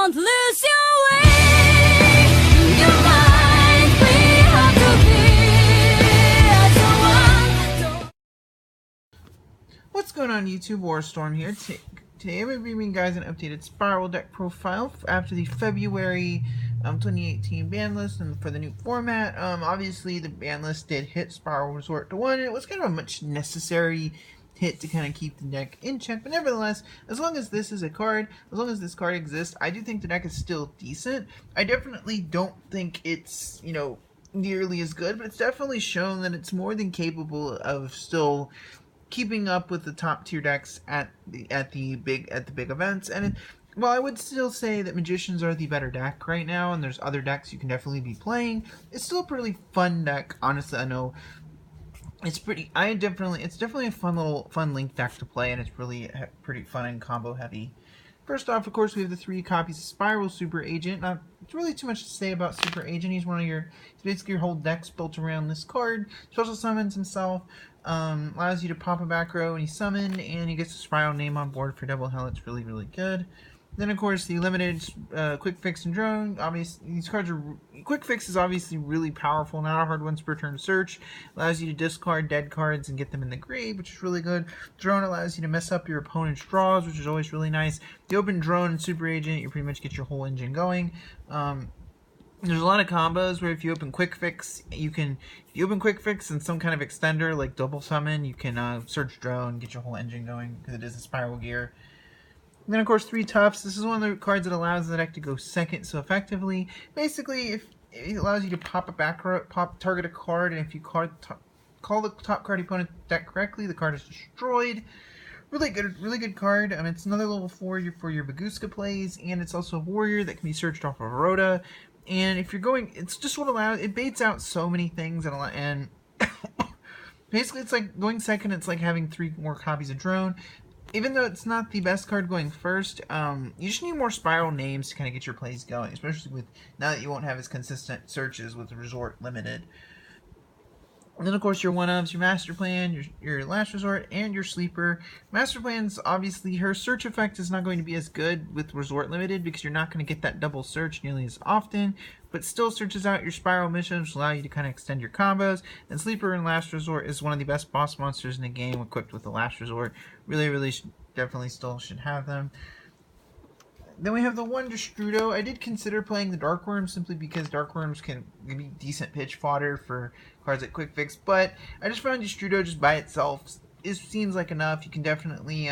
Don't lose your way. Your mind, we have to be as one. What's going on YouTube? Warstorm here. Today I'm bringing you guys an updated Spiral deck profile after the February 2018 ban list and for the new format. Obviously the ban list did hit Spiral Resort to 1. It was kind of a much necessary hit to kind of keep the deck in check, but nevertheless, as long as this is a card, as long as this card exists, I do think the deck is still decent. I definitely don't think it's, you know, nearly as good, but it's definitely shown that it's more than capable of still keeping up with the top tier decks at the big events. And while I would still say that Magicians are the better deck right now, and there's other decks you can definitely be playing, it's still a pretty fun deck. Honestly, I know it's definitely a fun link deck to play, and it's really pretty fun and combo heavy. First off, of course, we have the 3 copies of Spyrals Super Agent. Not really too much to say about Super Agent. He's basically your whole deck's built around this card. Special summons himself, allows you to pop a back row and he's summoned, and he gets a Spiral name on board for double hell. It's really, really good. Then, of course, the limited Quick Fix and Drone. Obviously, these cards are... Quick Fix is obviously really powerful. Not a hard once per turn search. Allows you to discard dead cards and get them in the grave, which is really good. Drone allows you to mess up your opponent's draws, which is always really nice. The open Drone and Super Agent, you pretty much get your whole engine going. There's a lot of combos where if you open Quick Fix, if you open Quick Fix and some kind of extender like Double Summon, you can search Drone, get your whole engine going, because it is a Spiral gear. And then, of course, 3 Toughs. This is one of the cards that allows the deck to go second so effectively. Basically, if it allows you to pop a back row, target a card, and if you call the top card opponent deck correctly, the card is destroyed. Really good card. It's another level 4 for your Baguska plays, and it's also a warrior that can be searched off of Rhoda. And if you're going, it's just what allows, it baits out so many things, and basically it's like going second, it's like having 3 more copies of Drone. Even though it's not the best card going first, you just need more Spiral names to kind of get your plays going, especially with now that you won't have as consistent searches with Resort Limited. And then, of course, your one-ofs, your Master Plan, your Last Resort, and your Sleeper. Master Plan's, obviously, her search effect is not going to be as good with Resort Limited because you're not going to get that double search nearly as often, but still searches out your Spiral missions, which allow you to kind of extend your combos. And Sleeper and Last Resort is one of the best boss monsters in the game, equipped with the Last Resort. Really definitely still should have them. Then we have the 1 Destrudo. I did consider playing the Dark Worm simply because Dark Worms can be decent pitch fodder for cards like Quick Fix, but I just found Destrudo just by itself seems like enough. You can definitely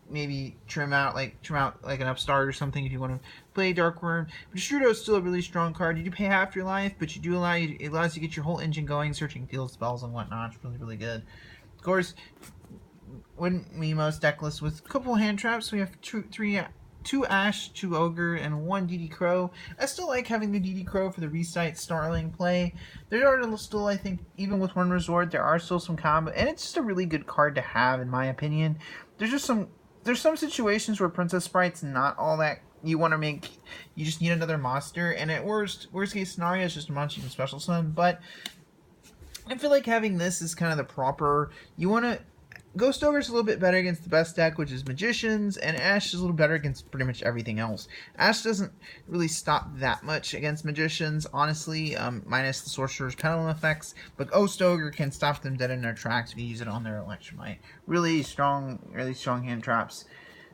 maybe trim out like an Upstart or something if you want to play Dark Worm. But Destrudo is still a really strong card. You do pay half your life, but it allows you to get your whole engine going, searching field spells and whatnot. It's really good. Of course, wouldn't be most deckless with a couple hand traps. We have 2 Ash, 2 Ogre, and 1 DD Crow. I still like having the DD Crow for the Recite Starling play. There are still, I think, even with 1 Resort, there are still some combo, and it's just a really good card to have, in my opinion. There's some situations where Princess Sprite's not all that you want to make. You just need another monster, and at worst case scenario, it's just a monster you can special summon. But I feel like having this is kind of the proper. You want to. Ghost Ogre's a little bit better against the best deck, which is Magicians, and Ash is a little better against pretty much everything else. Ash doesn't really stop that much against Magicians, honestly, minus the Sorcerer's Pendulum effects, but Ghost Ogre can stop them dead in their tracks if you use it on their Electromite. Really strong hand traps.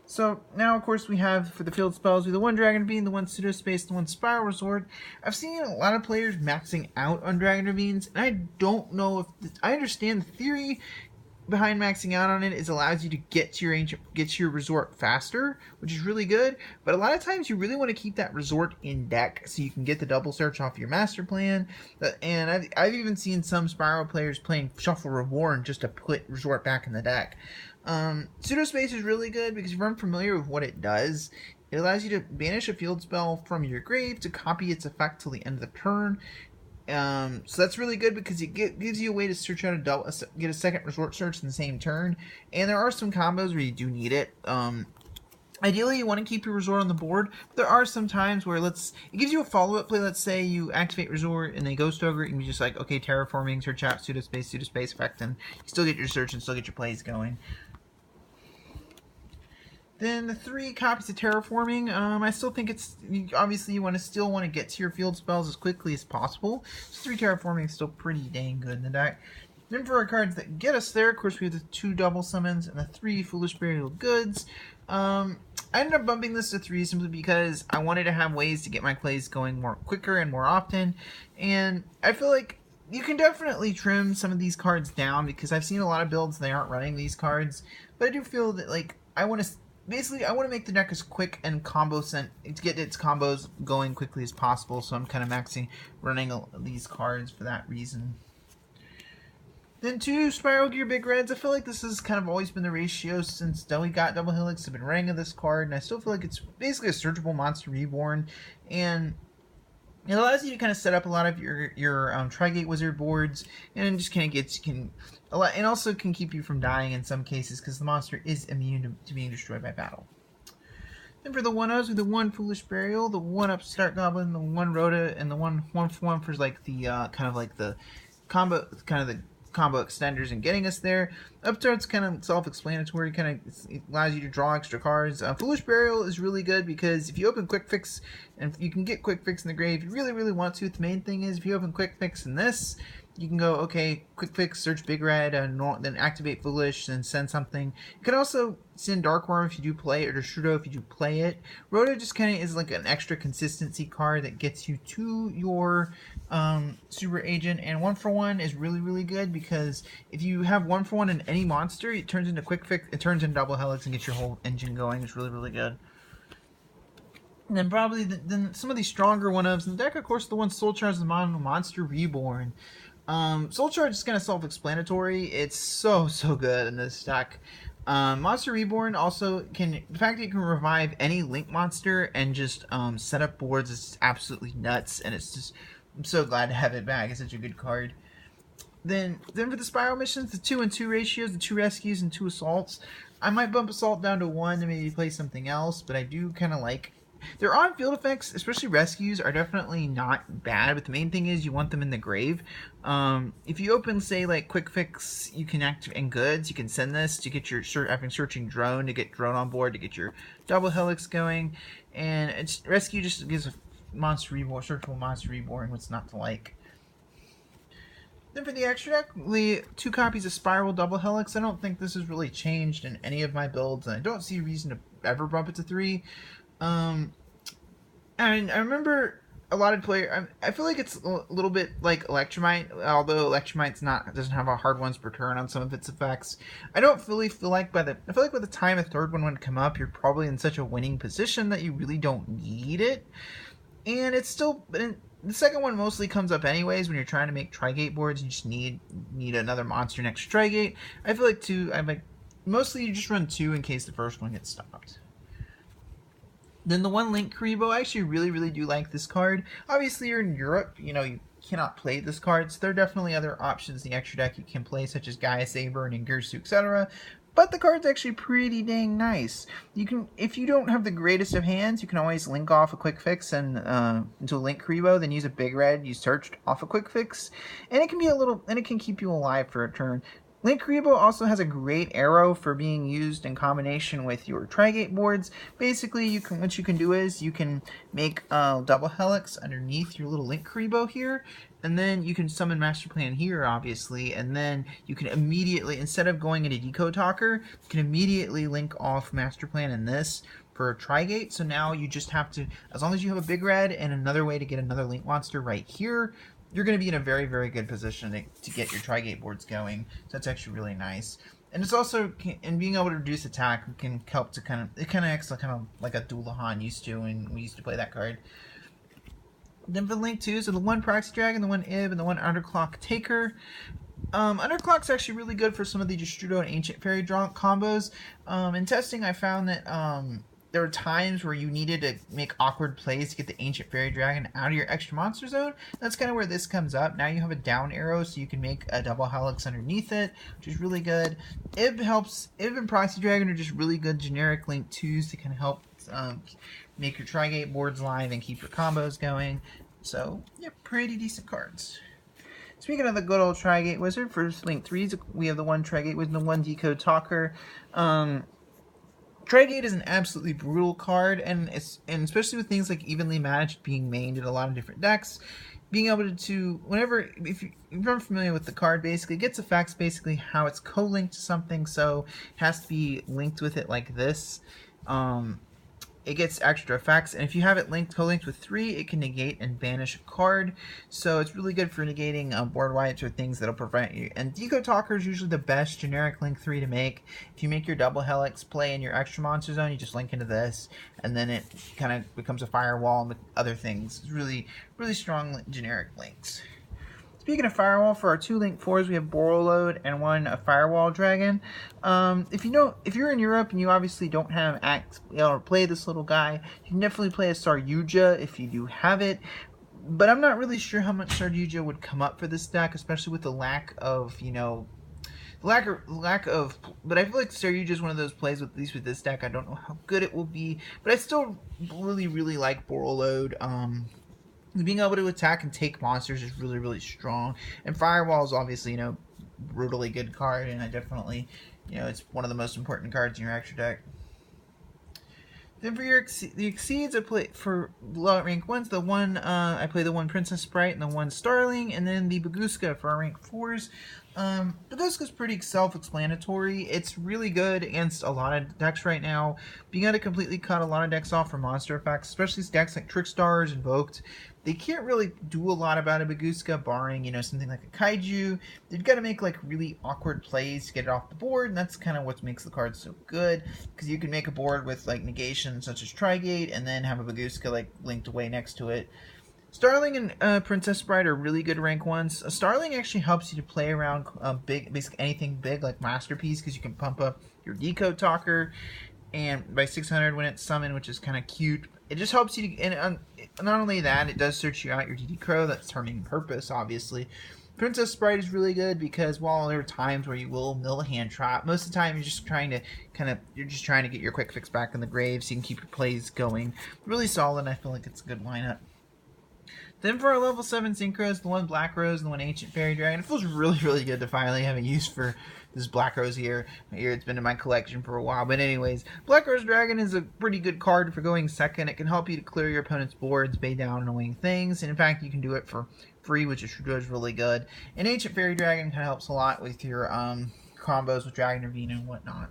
So now, of course, we have, for the field spells, we have the 1 Dragon Ravine, the 1 Pseudospace, the 1 Spiral Resort. I've seen a lot of players maxing out on Dragon Ravines, and I don't know if... I understand the theory behind maxing out on it is allows you to get to your resort faster, which is really good, but a lot of times you really want to keep that resort in deck so you can get the double search off your master plan. And I've even seen some Spiral players playing Shuffle Reborn just to put resort back in the deck. Pseudospace is really good because if you're unfamiliar with what it does, it allows you to banish a field spell from your grave to copy its effect till the end of the turn. So that's really good because it gives you a way to search out get a second resort search in the same turn. And there are some combos where you do need it. Ideally, you want to keep your resort on the board. But there are some times where it gives you a follow-up play. Let's say you activate resort and they Ghost Ogre, and you just like, okay, terraforming, search out pseudospace effect, and you still get your search and still get your plays going. Then the 3 copies of Terraforming, I still think it's, obviously you still want to get to your field spells as quickly as possible. So 3 Terraforming is still pretty dang good in the deck. Then for our cards that get us there, of course we have the 2 double summons and the 3 Foolish Burial Goods. I ended up bumping this to 3 simply because I wanted to have ways to get my plays going more quicker and more often. And I feel like you can definitely trim some of these cards down because I've seen a lot of builds they aren't running these cards. But I do feel that like I want to make the deck as quick and to get its combos going quickly as possible. So I'm kind of maxing running these cards for that reason. Then 2 Spiral Gear Big Reds. I feel like this has kind of always been the ratio since we got Double Helix. I've been running of this card, and I still feel like it's basically a searchable monster reborn, and it allows you to kind of set up a lot of your Tri-Gate Wizard boards, and just kind of and also can keep you from dying in some cases because the monster is immune to being destroyed by battle. Then for the 1-0s, with the 1 Foolish Burial, the 1 Upstart Goblin, the 1 Rhoda, and the 1/1 for like the kind of like the combo extenders and getting us there. Upstart's kind of self-explanatory, it allows you to draw extra cards. Foolish Burial is really good because if you open Quick Fix, and you can get Quick Fix in the grave if you really, really want to. The main thing is if you open Quick Fix in this, you can go, okay, Quick Fix, search Big Red, and then activate Foolish, and send something. You can also send Dark Worm if you do play it, or Shudo if you do play it. Rhoda just kind of is like an extra consistency card that gets you to your Super Agent, and 1/1 is really, really good because if you have 1/1 in any monster, it turns into Quick Fix, it turns into Double Helix and gets your whole engine going. It's really, really good. And then probably then some of these stronger 1-ofs in the deck, of course, the one Soul Charge the Monster Reborn. Soul Charge is kind of self-explanatory. It's so good in this deck. Monster Reborn also the fact that you can revive any Link monster and just set up boards is absolutely nuts, and I'm so glad to have it back. It's such a good card. Then for the Spiral missions, the 2 and 2 ratios, the 2 rescues and 2 assaults. I might bump assault down to 1 and maybe play something else, but I do kind of like. Their on-field effects, especially rescues, are definitely not bad, but the main thing is you want them in the grave. If you open, say, like Quick Fix, you can activate goods, you can send this to get your searching drone, to get drone on board, to get your Double Helix going, and rescue just gives a monster reborn, searchable monster reborn, what's not to like. Then for the extra deck, the 2 copies of Spiral Double Helix. I don't think this has really changed in any of my builds, and I don't see a reason to ever bump it to 3. And I remember a lot of players. I feel like it's a little bit like Electromite, although Electromite's doesn't have a hard ones per turn on some of its effects. I feel like by the time a 3rd one would come up, you're probably in such a winning position that you really don't need it. And it's still, the 2nd one mostly comes up anyways when you're trying to make Tri-Gate boards. You just need another monster next to Tri-Gate. I feel like mostly you just run 2 in case the 1st one gets stopped. Then the 1 Link Karibo, I actually really, really do like this card. Obviously, you're in Europe, you cannot play this card, so there are definitely other options in the extra deck you can play, such as Gaia Saber and Ingursu, etc. But the card's actually pretty dang nice. If you don't have the greatest of hands, you can always link off a Quick Fix and into a Link Karibo, then use a Big Red you searched off a Quick Fix, and it can keep you alive for a turn. Link Karibo also has a great arrow for being used in combination with your Tri-Gate boards. Basically, what you can do is you can make Double Helix underneath your little Link Karibo here, and then you can summon Master Plan here, obviously, and then you can immediately, instead of going into Decode Talker, you can immediately link off Master Plan in this for a Tri-Gate. So now you just have to, as long as you have a Big Red and another way to get another Link monster right here, you're going to be in a very, very good position to get your Tri-Gate boards going. So that's actually really nice. And it's also, and being able to reduce attack can help to it kind of acts like a Doulahan used to when we used to play that card. Then for Link 2, so the 1 Proxy Dragon, the 1 Ib, and the 1 Underclock Taker. Underclock's actually really good for some of the Justrudo and Ancient Fairy combos. In testing, I found that there were times where you needed to make awkward plays to get the Ancient Fairy Dragon out of your extra monster zone. That's kind of where this comes up. Now you have a down arrow, so you can make a Double Helix underneath it, which is really good. Ib and Proxy Dragon are just really good generic Link 2s to kind of help make your Tri-Gate boards live and keep your combos going. So, yeah, pretty decent cards. Speaking of the good old Tri-Gate Wizard, for Link 3s, we have the 1 Tri-Gate Wizard and the 1 Decode Talker. Trigate is an absolutely brutal card, and especially with things like Evenly Matched being mained in a lot of different decks, being able to whenever if you're familiar with the card, basically it gets effects basically how it's co-linked to something, so it has to be linked with it like this. It gets extra effects, and if you have it co-linked with 3, it can negate and banish a card, so it's really good for negating board wipes or things that'll prevent you. And Deco Talker is usually the best generic link 3 to make. If you make your double helix play in your extra monster zone, you just link into this, and then it kind of becomes a firewall with other things. It's really, really strong generic links. Speaking of firewall, for our 2 link 4s, we have Borreload and one a Firewall Dragon. If you're in Europe and you obviously don't have or play this little guy, you can definitely play a Yugioh if you do have it. But I'm not really sure how much Yugioh would come up for this deck, especially with the lack of, but I feel like Yugioh is one of those plays, at least with this deck. I don't know how good it will be, but I still really, really like Borreload. Being able to attack and take monsters is really, really strong. And Firewall is obviously, brutally good card, and I definitely, it's one of the most important cards in your extra deck. Then for the Exceeds, I play for rank 1s, I play the one Princess Sprite and the one Starling, and then the Baguska for our rank 4s. Baguska's pretty self-explanatory. It's really good against a lot of decks right now. Being able to completely cut a lot of decks off for monster effects, especially decks like Trickstars, Invoked, they can't really do a lot about a Baguska, barring, something like a Kaiju. They've got to make, really awkward plays to get it off the board, and that's kind of what makes the card so good, because you can make a board with, negations such as Trigate, and then have a Baguska, linked away next to it. Starling and Princess Sprite are really good rank 1s. Starling actually helps you to play around basically anything big, like Masterpiece, because you can pump up your Deco Talker, and by 600 when it's summoned, which is kind of cute. It just helps you to, and not only that, it does search you out your DD Crow. That's her main purpose, obviously. Princess Sprite is really good because while there are times where you will mill a hand trap, most of the time you're just trying to get your quick fix back in the grave so you can keep your plays going. Really solid. I feel like it's a good lineup. Then for our level 7 Synchros, the one Black Rose and the one Ancient Fairy Dragon, it feels really, really good to finally have a use for this Black Rose here. It's been in my collection for a while. But anyways, Black Rose Dragon is a pretty good card for going second. It can help you to clear your opponent's boards, bay down annoying things. And in fact, you can do it for free, which is really good. And Ancient Fairy Dragon kind of helps a lot with your combos with Dragon Ravine and whatnot.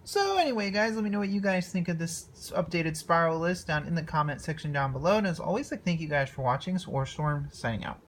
So anyway, guys, let me know what you guys think of this updated Spiral list down in the comment section down below. And as always, thank you guys for watching. It's Warstorm signing out.